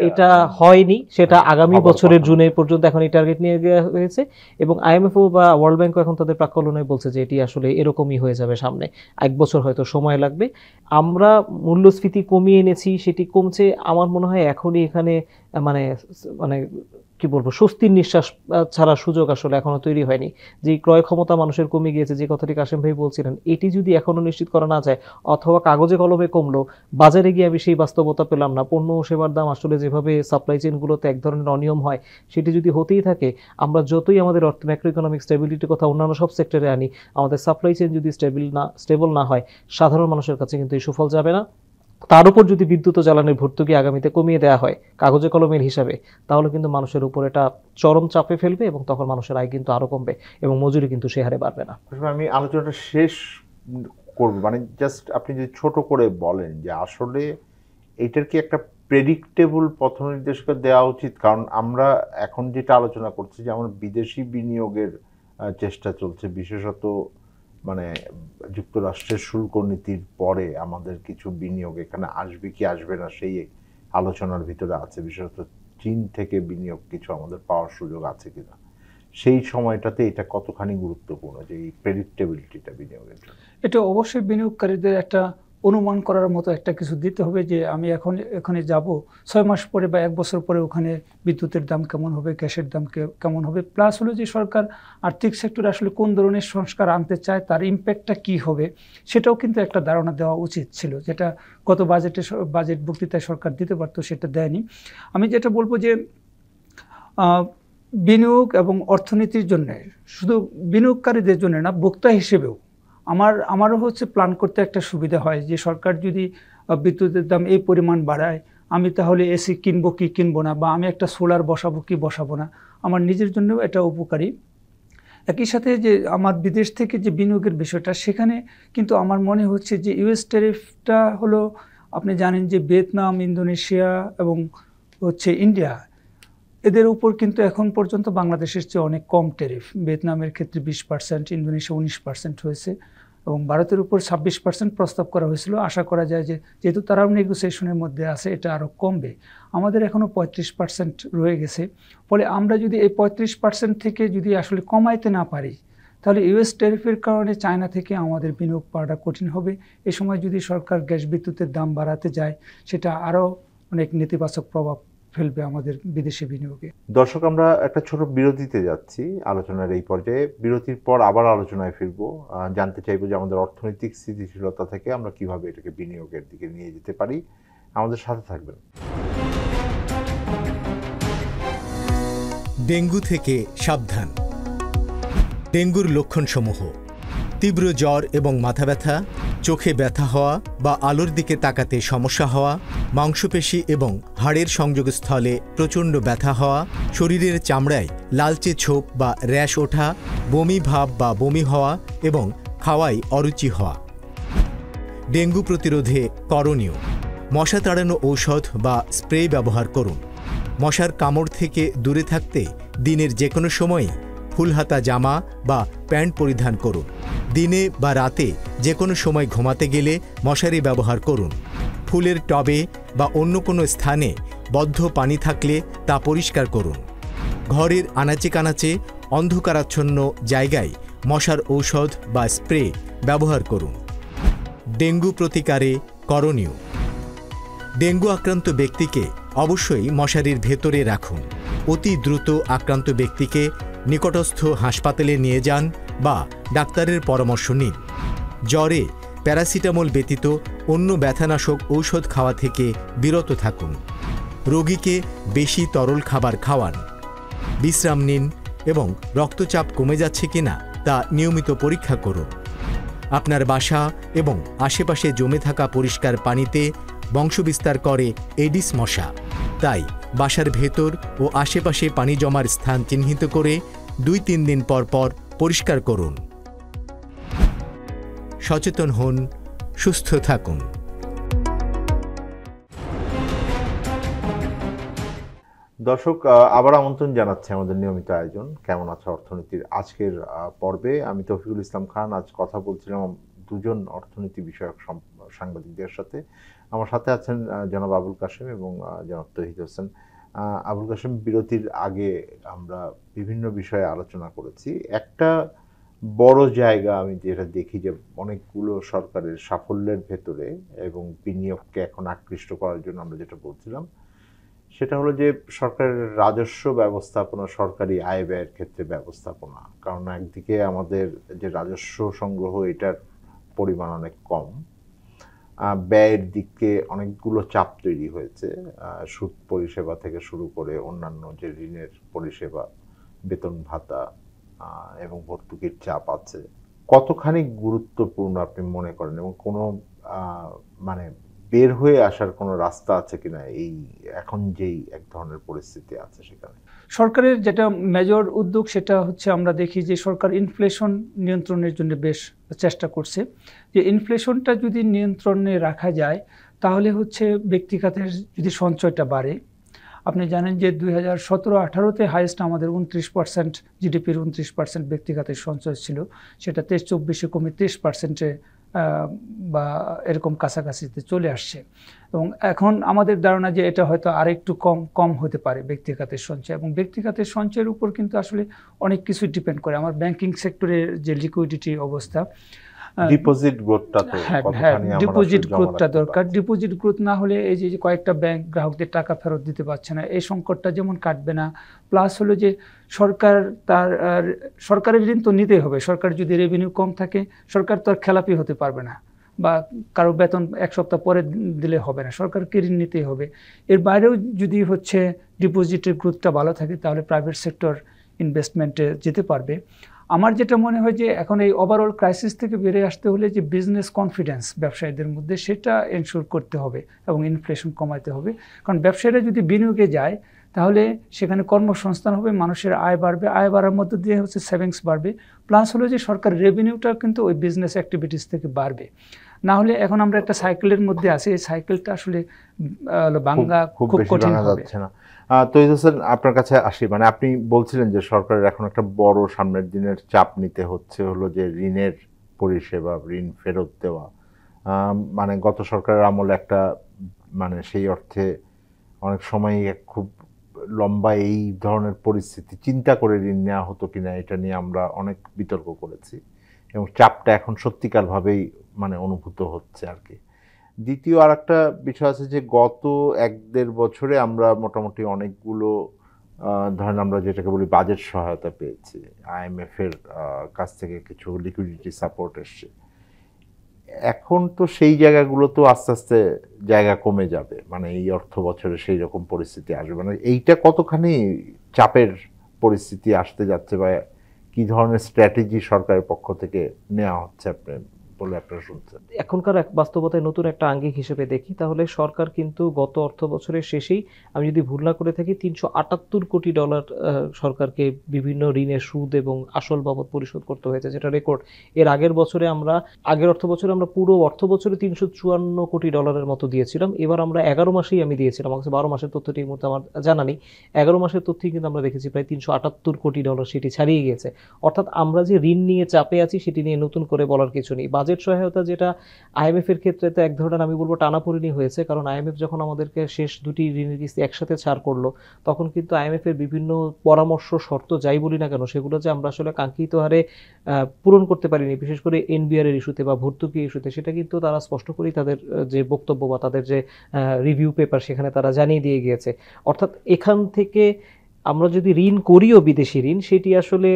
এটা হয়নি, সেটা আগামী বছরের জুনে পর্যন্ত এখন এই টার্গেট নিয়ে দেওয়া হয়েছে, এবং IMFও বা ওয়ার্ল্ড ব্যাংকও এখন তাদের প্রাক্কলনে বলছে যে এটি আসলে এরকমই হয়ে যাবে সামনে 1 বছর, হয়তো সময় লাগবে। আমরা মূল্যস্ফীতি কমিয়ে এনেছি, সেটি কমছে। আমার মনে হয় এখনই এখানে মানে মানে কি বলবো, স্বস্তির নিঃশ্বাস ছাড়া সুযোগ আসলে এখনো তৈরি হয়নি। যে ক্রয় ক্ষমতা মানুষের কমে গিয়েছে, যে কথাটি কাশেম ভাই বলছিলেন, এটি যদি এখনো নিশ্চিত করা না যায়, অথবা কাগজে কলমে কমলো, বাজারে গিয়ে আমি সেই বাস্তবতা পেলাম না, পণ্য ও সেবার দাম আসলে যেভাবে সাপ্লাই চেইনগুলোতে এক ধরনের অনিয়ম হয় সেটি যদি হতেই থাকে, আমরা যতই আমাদের ম্যাক্রো ইকোনমিক স্টেবিলিটির কথা অন্যান্য সব সেক্টরে আনি, আমাদের সাপ্লাই চেইন যদি স্টেবল না হয়, সাধারণ মানুষের কাছে কিন্তু এই সুফল যাবে না। তার উপর যদি বিদ্যুৎ ও জ্বালানির ভর্তুকি আগামীতে কমিয়ে দেওয়া হয় কাগজে কলমের হিসাবে, তাহলে কিন্তু মানুষের উপর এটা চরম চাপে ফেলবে, এবং তখন মানুষের আয় কিন্তু আরো কমবে এবং মজুরি কিন্তু সে হারে বাড়বে না।
আমি আলোচনাটা শেষ করব, মানে জাস্ট আপনি যদি ছোট করে বলেন যে আসলে এটার কি একটা প্রেডিক্টেবল পথ নির্দেশিকা দেওয়া উচিত? কারণ আমরা এখন যেটা আলোচনা করছি যে আমার বিদেশি বিনিয়োগের চেষ্টা চলছে, বিশেষত মানে যুক্তরাষ্ট্রের শুল্ক নীতির পরে আমাদের কিছু বিনিয়োগ এখানে আসবে কি আসবে না সেই আলোচনার ভিতরে আছে। বিশেষত চীন থেকে বিনিয়োগ কিছু আমাদের পাওয়ার সুযোগ আছে কিনা, সেই সময়টাতে এটা কতখানি গুরুত্বপূর্ণ যে এই প্রেডিক্টেবিলিটিটা বিনিয়োগের জন্য।
এটা অবশ্যই বিনিয়োগকারীদের একটা অনুমান করার মতো একটা কিছু দিতে হবে যে আমি এখানে যাব 6 মাস পরে বা 1 বছর পরে ওখানে বিদ্যুতের দাম কেমন হবে, গ্যাসের দাম কেমন হবে, প্লাস হলো যে সরকার আর্থিক সেক্টরে আসলে কোন ধরনের সংস্কার আনতে চায়, তার ইম্প্যাক্টটা কী হবে, সেটাও কিন্তু একটা ধারণা দেওয়া উচিত ছিল, যেটা গত বাজেট বক্তৃতায় সরকার দিতে পারতো, সেটা দেয়নি। আমি যেটা বলবো যে বিনিয়োগ এবং অর্থনীতির জন্য, শুধু বিনিয়োগকারীদের জন্য না, ভোক্তা হিসেবেও আমারও হচ্ছে প্ল্যান করতে একটা সুবিধা হয় যে সরকার যদি বিদ্যুতের দাম এই পরিমাণ বাড়ায়, আমি তাহলে এসি কিনবো কি কিনবো না, বা আমি একটা সোলার বসাবো কি বসাবো না, আমার নিজের জন্যও এটা উপকারী। একই সাথে যে আমার বিদেশ থেকে যে বিনিয়োগের বিষয়টা, সেখানে কিন্তু আমার মনে হচ্ছে যে ইউএস ট্যারিফটা হলো, আপনি জানেন যে ভিয়েতনাম, ইন্দোনেশিয়া এবং হচ্ছে ইন্ডিয়া, এদের উপর কিন্তু এখন পর্যন্ত বাংলাদেশের চেয়ে অনেক কম ট্যারিফ। ভিয়েতনামের ক্ষেত্রে 20%, ইন্দোনেশিয়া 19% হয়েছে, এবং ভারতের উপর 26% প্রস্তাব করা হয়েছিল। আশা করা যায় যে যেহেতু তারাও নেগোসিয়েশনের মধ্যে আছে, এটা আরও কমবে। আমাদের এখনও 35% রয়ে গেছে। ফলে আমরা যদি এই 35% থেকে যদি আসলে কমাইতে না পারি, তাহলে ইউএস ট্যারিফের কারণে চায়না থেকে আমাদের বিনিয়োগ পাওয়াটা কঠিন হবে। এ সময় যদি সরকার গ্যাস বিদ্যুতের দাম বাড়াতে যায়, সেটা আরও অনেক নেতিবাচক প্রভাব ফেলবে আমাদের বিদেশি বিনিয়োগে।
দর্শক, আমরা একটা ছোট বিরতিতে যাচ্ছি আলোচনার এই পর্যায়ে। বিরতির পর আবার আলোচনায় ফিরবো। জানতে চাইবো যে আমাদের অর্থনৈতিক স্থিতিশীলতা থেকে আমরা কিভাবে এটাকে বিনিয়োগের দিকে নিয়ে যেতে পারি। আমাদের সাথে থাকবেন।
ডেঙ্গু থেকে সাবধান। ডেঙ্গুর লক্ষণসমূহ: তীব্র জ্বর এবং মাথা ব্যথা, চোখে ব্যথা হওয়া বা আলোর দিকে তাকাতে সমস্যা হওয়া, মাংসপেশি এবং হাড়ের সংযোগস্থলে প্রচণ্ড ব্যথা হওয়া, শরীরের চামড়ায় লালচে ছোপ বা র্যাশ ওঠা, বমি ভাব বা বমি হওয়া এবং খাওয়ায় অরুচি হওয়া। ডেঙ্গু প্রতিরোধে করণীয়: মশা তাড়ানো ঔষধ বা স্প্রে ব্যবহার করুন। মশার কামড় থেকে দূরে থাকতে দিনের যে কোনো সময়ই ফুলহাতা জামা বা প্যান্ট পরিধান করুন। দিনে বা রাতে যে কোনো সময় ঘুমাতে গেলে মশারি ব্যবহার করুন। ফুলের টবে বা অন্য কোনো স্থানে বদ্ধ পানি থাকলে তা পরিষ্কার করুন। ঘরের আনাচে কানাচে অন্ধকারাচ্ছন্ন জায়গায় মশার ঔষধ বা স্প্রে ব্যবহার করুন। ডেঙ্গু প্রতিকারে করণীয়: ডেঙ্গু আক্রান্ত ব্যক্তিকে অবশ্যই মশারির ভেতরে রাখুন। অতি দ্রুত আক্রান্ত ব্যক্তিকে নিকটস্থ হাসপাতালে নিয়ে যান বা ডাক্তারের পরামর্শ নিন। জ্বরে প্যারাসিটামল ব্যতীত অন্য ব্যথানাশক ঔষধ খাওয়া থেকে বিরত থাকুন। রোগীকে বেশি তরল খাবার খাওয়ান। বিশ্রাম নিন এবং রক্তচাপ কমে যাচ্ছে কিনা তা নিয়মিত পরীক্ষা করুন। আপনার বাসা এবং আশেপাশে জমে থাকা পরিষ্কার পানিতে বংশবিস্তার করে এডিস মশা। তাই বাসার ভেতর ও আশেপাশে পানি জমার স্থান চিহ্নিত করে 2-3 দিন পর পর পরিষ্কার করুন। সচেতন হন, সুস্থ থাকুন।
দর্শক, আবার আমন্ত্রণ জানাচ্ছি আমাদের নিয়মিত আয়োজন কেমন আছে অর্থনীতির আজকের পর্বে। আমি তৌফিকুল ইসলাম খান। আজ কথা বলছিলাম দুজন অর্থনীতি বিষয়ক সাংবাদিকদের সাথে। আমার সাথে আছেন জনাব আবুল কাশেম এবং জনাব তৌহিদ হোসেন। আবুল কাশেম, বিরতির আগে আমরা বিভিন্ন বিষয়ে আলোচনা করেছি। একটা বড় জায়গা আমি যেটা দেখি যে অনেকগুলো সরকারের সাফল্যের ভেতরে এবং বিনিয়োগকে এখন আকৃষ্ট করার জন্য আমরা যেটা বলছিলাম সেটা হলো যে সরকারের রাজস্ব ব্যবস্থাপনা, সরকারি আয় ব্যয়ের ক্ষেত্রে ব্যবস্থাপনা। কারণ একদিকে আমাদের যে রাজস্ব সংগ্রহ এটার পরিমাণ অনেক কম, ব্যয়ের দিকে অনেকগুলো চাপ তৈরি হয়েছে। সুদ পরিষেবা থেকে শুরু করে অন্যান্য যে ঋণের পরিষেবা, বেতন ভাতা এবং ভর্তুকির চাপ আছে। কতখানি গুরুত্বপূর্ণ আপনি মনে করেন এবং কোনো মানে বের হয়ে আসার কোনো রাস্তা আছে কিনা এই এখন যেই এক ধরনের পরিস্থিতি আছে সেখানে?
সরকারের যেটা মেজর উদ্যোগ সেটা হচ্ছে আমরা দেখি যে সরকার ইনফ্লেশন নিয়ন্ত্রণের জন্য বেশ চেষ্টা করছে। যে ইনফ্লেশনটা যদি নিয়ন্ত্রণে রাখা যায় তাহলে হচ্ছে ব্যক্তিগতের যদি সঞ্চয়টা বাড়ে। আপনি জানেন যে 2017-18-তে হাইয়েস্ট আমাদের 29%, জিডিপির 29% ব্যক্তিগতের সঞ্চয় ছিল। সেটা 23-24-এ কমে 30%-এ বা এরকম কাছাকাছিতে চলে আসছে। এবং এখন আমাদের ধারণা যে এটা হয়তো আরেকটু কম হতে পারে ব্যক্তিগতের সঞ্চয়। এবং ব্যক্তিগতের সঞ্চয়ের উপর কিন্তু আসলে অনেক কিছু ডিপেন্ড করে। আমার ব্যাংকিং সেক্টরের যে লিকুইডিটি অবস্থা,
ডিপোজিট গ্রোথটা তো কতখানি আমরা
ডিপোজিট গ্রোথটা দরকার। ডিপোজিট গ্রোথ না হলে এই যে কয়েকটা ব্যাংক গ্রাহকদের টাকা ফেরত দিতে পারছে না, এই সংকটটা যেমন কাটবে না। প্লাস হলো যে সরকারের ঋণ তো নিতেই হবে। সরকার যদি রেভিনিউ কম থাকে সরকার তো আর খেলাপি হতে পারবে না, বা কারো বেতন 1 সপ্তাহ পরে দিলে হবে না, সরকারকে ঋণ নিতেই হবে। এর বাইরেও যদি হচ্ছে ডিপোজিটের গ্রোথটা ভালো থাকে তাহলে প্রাইভেট সেক্টর ইনভেস্টমেন্টে যেতে পারবে। আমার যেটা মনে হয় যে এখন এই ওভারঅল ক্রাইসিস থেকে বেরিয়ে আসতে হলে যে বিজনেস কনফিডেন্স ব্যবসায়ীদের মধ্যে সেটা এনশিওর করতে হবে এবং ইনফ্লেশন কমাতে হবে। কারণ ব্যবসায়ীরা যদি বিনিয়োগে যায় তাহলে সেখানে কর্মসংস্থান হবে, মানুষের আয় বাড়বে, আয় বাড়ার মধ্য দিয়ে হচ্ছে সেভিংস বাড়বে। প্লাস হলো যে সরকার রেভিনিউটা কিন্তু ওই বিজনেস অ্যাক্টিভিটিস থেকে বাড়বে। না হলে এখন আমরা একটা সাইকেলের মধ্যে আছি, এই সাইকেলটা আসলে ভাঙা খুব কঠিন হবে।
তৌহিদ হোসেন, আপনার কাছে আসি। মানে আপনি বলছিলেন যে সরকারের এখন একটা বড় সামনের দিনের চাপ নিতে হচ্ছে হলো যে ঋণের পরিষেবা, ঋণ ফেরত দেওয়া। মানে গত সরকারের আমলে একটা মানে সেই অর্থে অনেক সময় খুব লম্বা এই ধরনের পরিস্থিতি চিন্তা করে ঋণ নেওয়া হতো কিনা এটা নিয়ে আমরা অনেক বিতর্ক করেছি এবং চাপটা এখন সত্যিকারভাবেই মানে অনুভূত হচ্ছে আর কি। দ্বিতীয় আর একটা বিষয় আছে যে গত 1-1.5 বছরে আমরা মোটামুটি অনেকগুলো ধরেন আমরা যেটাকে বলি বাজেট সহায়তা পেয়েছি, IMF এর কাছ থেকে কিছু লিকুইডিটি সাপোর্ট এসছে। এখন তো সেই জায়গাগুলো তো আস্তে আস্তে জায়গা কমে যাবে, মানে এই অর্থ বছরে সেই রকম পরিস্থিতি আসবে, মানে এইটা কতখানি চাপের পরিস্থিতি আসতে যাচ্ছে বা কি ধরনের স্ট্র্যাটেজি সরকারের পক্ষ থেকে নেওয়া হচ্ছে বলে আপনারা শুনছেন?
এখনকার বাস্তবতায় নতুন একটা আঙ্গিক হিসেবে দেখি তাহলে সরকার কিন্তু গত অর্থ বছরের শেষেই, আমি যদি ভুল না করে থাকি, $378 কোটি সরকারকে বিভিন্ন ঋণের সুদ এবং আসল বাবদ পরিশোধ করতে হয়েছে, যেটা রেকর্ড। এর আগের অর্থ বছরে আমরা পুরো অর্থ বছরে $354 কোটি মতো দিয়েছিলাম। এবার আমরা 11 মাসেই আমি দিয়েছিলাম, আমার কাছে 12 মাসের তথ্যটি এই মুহূর্তে আমার জানা নেই। 11 মাসের তথ্যই কিন্তু আমরা দেখেছি প্রায় $378 কোটি সেটি ছাড়িয়ে গিয়েছে। অর্থাৎ আমরা যে ঋণ নিয়ে চাপে আছি সেটি নিয়ে নতুন করে বলার কিছু নেই। বাজেট সহায়তা যেটা IMF এর ক্ষেত্রে তো এক ধরনের আমি বলবো টানাপোড়েনি হয়েছে, কারণ IMF যখন আমাদেরকে শেষ দুটি ঋণের কিস্তি একসাথে ছাড় করলো তখন কিন্তু IMF এর বিভিন্ন পরামর্শ, শর্ত যাই বলি না কেন সেগুলো যে আমরা আসলে কাঙ্ক্ষিত হারে পূরণ করতে পারিনি, বিশেষ করে NBR এর ইস্যুতে বা ভর্তুকি ইস্যুতে, সেটা কিন্তু তারা স্পষ্ট করেই তাদের যে বক্তব্য বা তাদের যে রিভিউ পেপার সেখানে তারা জানিয়ে দিয়ে গিয়েছে। অর্থাৎ এখান থেকে আমরা যদি ঋণ করিও বিদেশি ঋণ, সেটি আসলে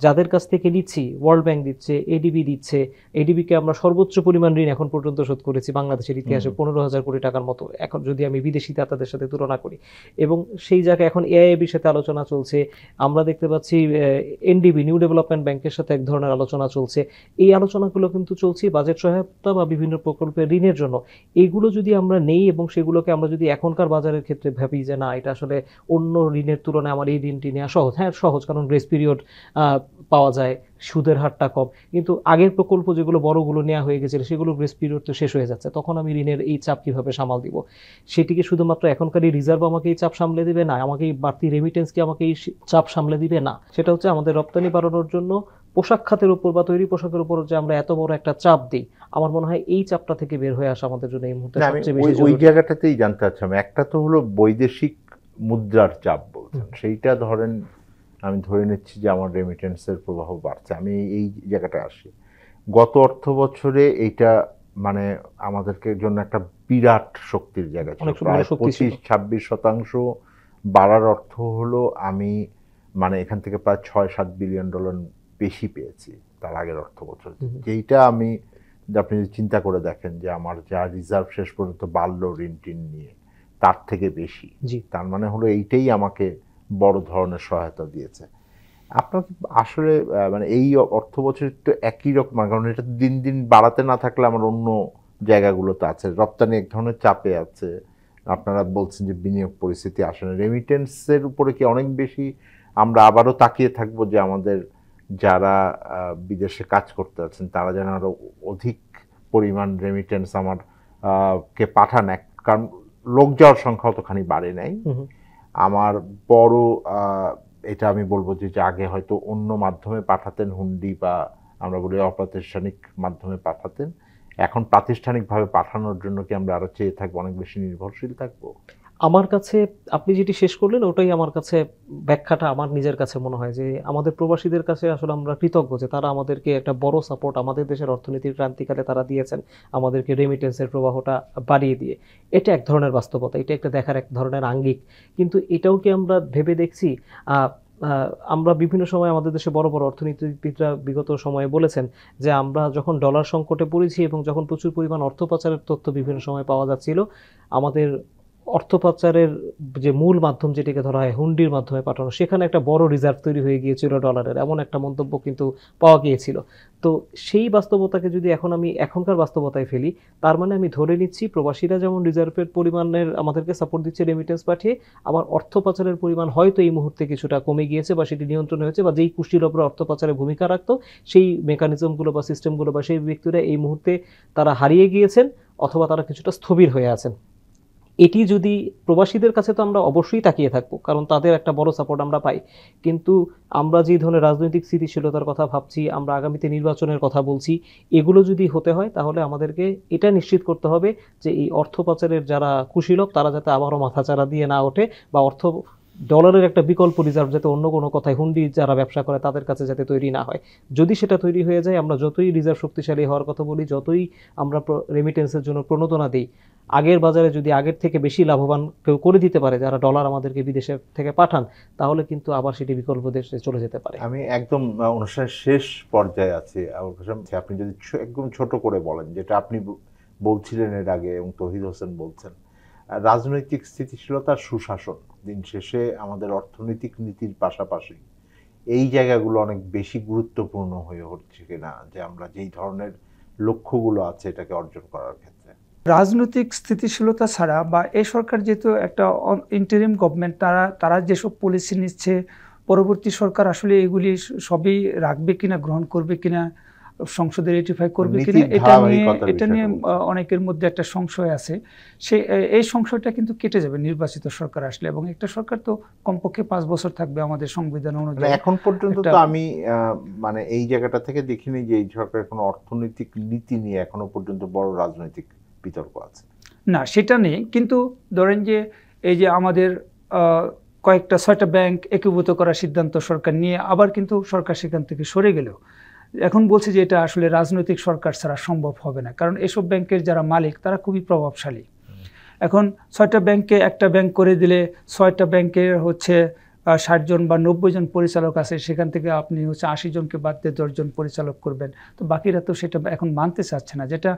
যাদের কাছ থেকে নিচ্ছি, ওয়ার্ল্ড ব্যাংক দিচ্ছে, ADB দিচ্ছে, ADB-কে আমরা সর্বোচ্চ পরিমাণ ঋণ এখন পর্যন্ত শোধ করেছি বাংলাদেশের ইতিহাসে 15,000 কোটি টাকার মতো, এখন যদি আমি বিদেশি দাতাদের সাথে তুলনা করি। এবং সেই জায়গায় এখন AIIB-র সাথে আলোচনা চলছে, আমরা দেখতে পাচ্ছি NDB, নিউ ডেভেলপমেন্ট ব্যাংকের সাথে এক ধরনের আলোচনা চলছে। এই আলোচনাগুলো কিন্তু চলছে বাজেট সহায়তা বা বিভিন্ন প্রকল্পের ঋণের জন্য। এইগুলো যদি আমরা নেই এবং সেগুলোকে আমরা যদি এখনকার বাজারের ক্ষেত্রে ভাবি যে না, এটা আসলে অন্য ঋণের তুলনায় আমার এই ঋণটি নেওয়া সহজ, হ্যাঁ সহজ, কারণ গ্রেস পিরিয়ড পাওয়া যায়, সুদের হারটা কম, কিন্তু আগের প্রকল্প যেগুলো বড়গুলো নেওয়া হয়ে গেছিল সেগুলো গ্রেস পিরিয়ড তো শেষ হয়ে যাচ্ছে, তখন আমি ঋণের এই চাপ কিভাবে সামাল দিব? সেটিকে শুধুমাত্র এখনকার এই রিজার্ভ আমাকে এই চাপ সামলে দিবে না, আমাকে এই বাড়তি রেমিটেন্স কি আমাকে এই চাপ সামলে দিবে না, সেটা হচ্ছে আমাদের রপ্তানি বাড়ানোর জন্য পোশাক খাতের উপর বা তৈরি পোশাকের উপর যে আমরা এত বড় একটা চাপ দিই, আমার মনে হয় এই চাপটা থেকে বের হয়ে আসা আমাদের জন্য এই মুহূর্তে সবচেয়ে বেশি জরুরি।
ওই জায়গাটাতেই জানতে চাচ্ছিলাম, একটা তো হলো বৈদেশিক মুদ্রার চাপ বলছেন, সেইটা ধরেন আমি ধরে নিচ্ছি যে আমার রেমিটেন্সের প্রবাহ বাড়ছে, আমি এই জায়গাটা আসি। গত অর্থ বছরে এইটা মানে আমাদেরকে জন্য একটা বিরাট শক্তির জায়গা ছিল, প্রায় 25-26% বাড়ার অর্থ হলো আমি মানে এখান থেকে প্রায় $6-7 বিলিয়ন বেশি পেয়েছি তার আগের অর্থ বছর, যেইটা আপনি যদি চিন্তা করে দেখেন যে আমার যা রিজার্ভ শেষ পর্যন্ত বাড়লো ঋণ টিন নিয়ে তার থেকে বেশি, তার মানে হলো এইটাই আমাকে বড় ধরনের সহায়তা দিয়েছে। আপনার আসলে মানে এই অর্থ বছরের তো একই রকম, কারণ এটা দিন দিন বাড়াতে না থাকলে আমার অন্য জায়গাগুলোতে আছে, রপ্তানি এক ধরনের চাপে আছে, আপনারা বলছেন যে বিনিয়োগ পরিস্থিতি আসে না, রেমিটেন্সের উপরে কি অনেক বেশি আমরা আবারও তাকিয়ে থাকবো যে আমাদের যারা বিদেশে কাজ করতে আছেন তারা যেন আরো অধিক পরিমাণ রেমিটেন্স আমার কে পাঠান, কারণ লোক যাওয়ার সংখ্যা অতখানি বাড়ে নাই। আমার বড় এটা আমি বলবো যে আগে হয়তো অন্য মাধ্যমে পাঠাতেন, হুন্ডি বা আমরা বলি অপ্রাতিষ্ঠানিক মাধ্যমে পাঠাতেন, এখন প্রাতিষ্ঠানিকভাবে পাঠানোর জন্য কি আমরা আরো চেয়ে থাকবো, অনেক বেশি নির্ভরশীল থাকবো?
আমার কাছে আপনি যেটি শেষ করলেন ওটাই আমার কাছে ব্যাখ্যাটা আমার নিজের কাছে মনে হয় যে আমাদের প্রবাসীদের কাছে আসলে আমরা কৃতজ্ঞ যে তারা আমাদেরকে একটা বড় সাপোর্ট আমাদের দেশের অর্থনীতির ক্রান্তিকালে তারা দিয়েছেন, আমাদেরকে রেমিটেন্সের প্রবাহটা বাড়িয়ে দিয়ে। এটা এক ধরনের বাস্তবতা, এটা একটা দেখার এক ধরনের আঙ্গিক, কিন্তু এটাও কি আমরা ভেবে দেখছি? আমরা বিভিন্ন সময় আমাদের দেশে বড় বড় অর্থনীতিবিদরা বিগত সময়ে বলেছেন যে আমরা যখন ডলার সংকটে পড়েছি এবং যখন প্রচুর পরিমাণ অর্থ পাচারের তথ্য বিভিন্ন সময় পাওয়া যাচ্ছিল, আমাদের অর্থ পাচারের যে মূল মাধ্যম যেটিকে ধরা হয় হুন্ডির মাধ্যমে পাঠানো, সেখানে একটা বড় রিজার্ভ তৈরি হয়ে গিয়েছিল ডলারের, এমন একটা মন্তব্য কিন্তু পাওয়া গিয়েছিল। তো সেই বাস্তবতাকে যদি এখন আমি এখনকার বাস্তবতায় ফেলি, তার মানে আমি ধরে নিচ্ছি প্রবাসীরা যেমন রিজার্ভের পরিমাণের আমাদেরকে সাপোর্ট দিচ্ছে রেমিটেন্স পাঠিয়ে, আবার অর্থ পাচারের পরিমাণ হয়তো এই মুহূর্তে কিছুটা কমে গিয়েছে বা সেটি নিয়ন্ত্রণ হয়েছে, বা যেই কুষ্ঠিরোপরা অর্থ পাচারে ভূমিকা রাখতো সেই মেকানিজমগুলো বা সিস্টেমগুলো বা সেই ব্যক্তিরা এই মুহূর্তে তারা হারিয়ে গিয়েছেন অথবা তারা কিছুটা স্থবির হয়ে আছেন। এটি যদি প্রবাসীদের কাছে তো আমরা অবশ্যই তাকিয়ে থাকবো, কারণ তাদের একটা বড় সাপোর্ট আমরা পাই, কিন্তু আমরা যে ধরনের রাজনৈতিক স্থিতিশীলতার কথা ভাবছি, আমরা আগামীতে নির্বাচনের কথা বলছি, এগুলো যদি হতে হয় তাহলে আমাদেরকে এটা নিশ্চিত করতে হবে যে এই অর্থ পাচারের যারা কুশীলব তারা যাতে আবারও মাথাচাড়া দিয়ে না ওঠে বা অর্থ ডলারের একটা বিকল্প রিজার্ভ যাতে অন্য কোনো কথায় হুন্ডি যারা ব্যবসা করে তাদের কাছে যাতে তৈরি না হয়। যদি সেটা তৈরি হয়ে যায়, আমরা যতই রিজার্ভ শক্তিশালী হওয়ার কথা বলি, যতই আমরা রেমিটেন্সের জন্য প্রণোদনা দিই, আগের বাজারে যদি আগের থেকে বেশি লাভবান কেউ করে দিতে পারে যারা ডলার আমাদেরকে বিদেশে থেকে পাঠান, তাহলে কিন্তু আবার সেটি বিকল্প দেশে চলে যেতে পারে।
আমি একদম অনুষ্ঠানের শেষ পর্যায়ে আছি আবুল কাশেম, আপনি যদি একদম ছোট করে বলেন, যেটা আপনি বলছিলেন এর আগে এবং তৌহিদ হোসেন বলছেন, রাজনৈতিক স্থিতিশীলতার সুশাসন দিন শেষে আমাদের অর্থনৈতিক নীতির পাশাপাশি এই জায়গাগুলো অনেক বেশি গুরুত্বপূর্ণ হয়ে উঠছে কিনা, যে আমরা যেই ধরনের লক্ষ্যগুলো আছে এটাকে অর্জন করার ক্ষেত্রে।
রাজনৈতিক স্থিতিশীলতা ছাড়া বা এই সরকার যেহেতু একটা ইন্টারিম গভর্নমেন্ট, তারা যেসব পলিসি নিচ্ছে, পরবর্তী সরকার আসলে এগুলি সবই রাখবে কিনা, গ্রহণ করবে কিনা, সংসদে রেটিফাই করবে কিনা, এটা নিয়ে অনেকের মধ্যে একটা সংশয় আছে। এই সংশয়টা কিন্তু কেটে যাবে নির্বাচিত সরকার আসলে, এবং একটা সরকার তো কমপক্ষে 5 বছর থাকবে আমাদের সংবিধান অনুযায়ী।
এখন পর্যন্ত তো আমি মানে এই জায়গাটা থেকে দেখিনি যে এই সরকারের কোনো অর্থনৈতিক নীতি নিয়ে এখনো পর্যন্ত বড় রাজনৈতিক বিতর্ক আছে।
না, সেটা নেই, কিন্তু ধরেন যে এই যে আমাদের কয়েকটা 6টা ব্যাংক একীভূত করার সিদ্ধান্ত সরকার নিয়ে আবার কিন্তু সরকার সেখান থেকে সরে গেল। এখন বলছে যে এটা আসলে রাজনৈতিক সরকার ছাড়া সম্ভব হবে না, কারণ এসব ব্যাংকের যারা মালিক তারা খুবই প্রভাবশালী। এখন 6টা ব্যাংকে একটা ব্যাংক করে দিলে 6টা ব্যাংকের হচ্ছে 60 জন বা 90 জন পরিচালক আছে, সেখান থেকে আপনি হচ্ছে 80 জনকে বাদ দিয়ে 10 জন পরিচালক করবেন, তো বাকিরা তো সেটা এখন মানতে চাচ্ছে না, যেটা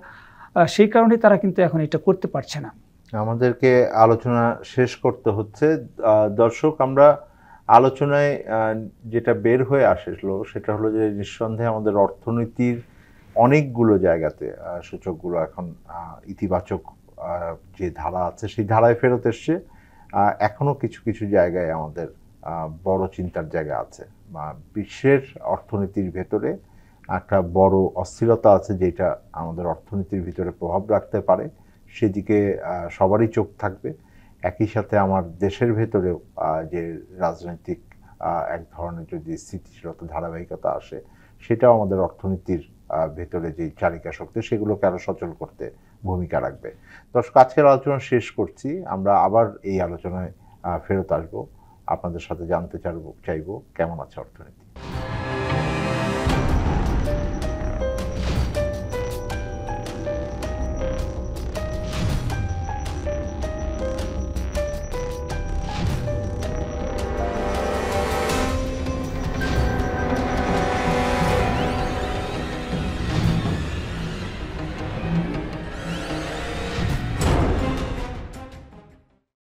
সেই কারণে তারা কিন্তু এখন এটা করতে পারছে না।
আমাদেরকে আলোচনা শেষ করতে হচ্ছে। দর্শক, আমরা আলোচনায় যেটা বের হয়ে আসলো সেটা হলো যে নিঃসন্দেহে আমাদের অর্থনীতির অনেকগুলো জায়গাতে সূচকগুলো এখন ইতিবাচক যে ধারা আছে সেই ধারায় ফেরত এসছে। এখনও কিছু কিছু জায়গায় আমাদের বড় চিন্তার জায়গা আছে, বা বিশ্বের অর্থনীতির ভেতরে একটা বড় অস্থিরতা আছে যেটা আমাদের অর্থনীতির ভিতরে প্রভাব রাখতে পারে, সেদিকে সবারই চোখ থাকবে। একই সাথে আমার দেশের ভেতরেও যে রাজনৈতিক এক ধরনের যদি স্থিতিশীলতা ধারাবাহিকতা আসে, সেটাও আমাদের অর্থনীতির ভেতরে যে চালিকা শক্তি সেগুলোকে আরও সচল করতে ভূমিকা রাখবে। দর্শক, আজকের আলোচনা শেষ করছি। আমরা আবার এই আলোচনায় ফেরত আসবো, আপনাদের সাথে জানতে চাইবো কেমন আছে অর্থনীতি।